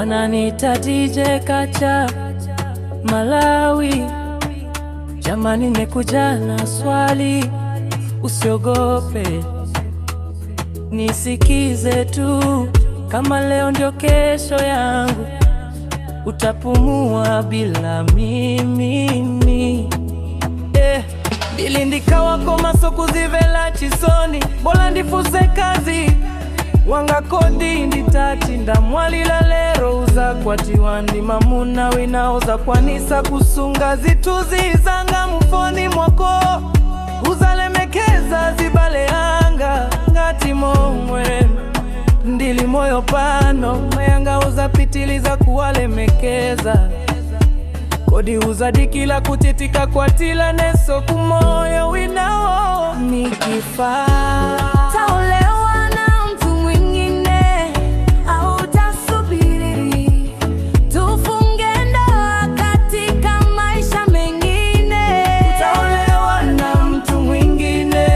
Wananiita DJ Kacha Malawi. Jamani, nimekuja na swali, usiogope, nisikize tu. Kama leo ndio kesho yangu, utapumua bila mimi. Dilindika wako masoko zivela chisoni, bola ndifuse kazi wanga kodi nditatinda mwalila lero uza kwatiwandi mamuna winaoza kwanisa kusunga zituzi zanga mfoni mwako uzalemekeza zibale anga ngati momwe ndili moyo pano mayanga uzapitiliza kuwalemekeza kodi uzadikila kutitika kwa tila neso kumoyo winao nikifa taolewa na mtu mwingine au tasubiri tufunge ndoa katika maisha mengine. Taolewa na mtu mwingine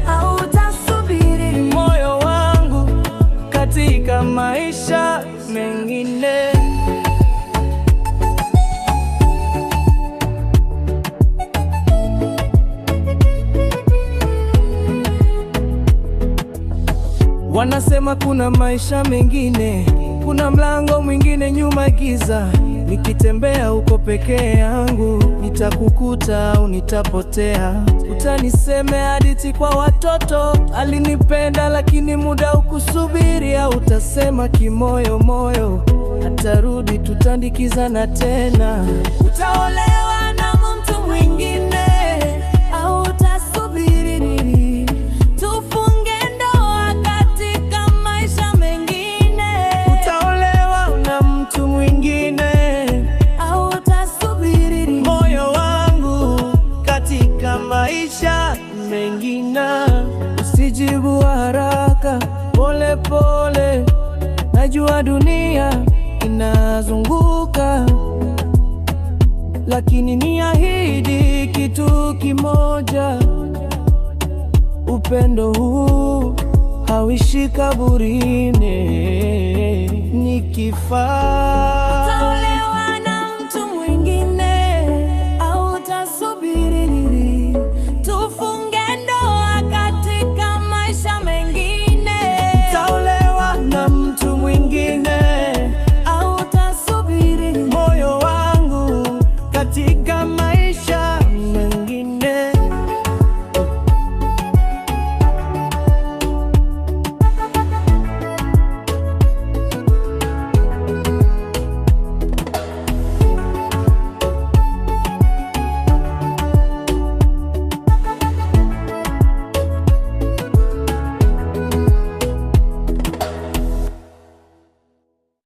au tasubiri moyo wangu katika maisha mengine. Wanasema kuna maisha mengine, kuna mlango mwingine nyuma giza. Nikitembea uko peke yangu, nitakukuta au nitapotea. Utaniseme hadithi kwa watoto, alinipenda lakini muda ukusubiri. Au utasema kimoyo moyo, atarudi tutandikizana tena. Utaolewa na mtu mwingine au utasubiri nini? Tufunge ndoa katika maisha mengine. Utaolewa na mtu mwingine au utasubiri nini? Moyo wangu katika maisha mengine. Usijibu haraka, pole pole, najua dunia inazunguka, lakini niahidi kitu kimoja, upendo huu hauishi kaburini. Nikifa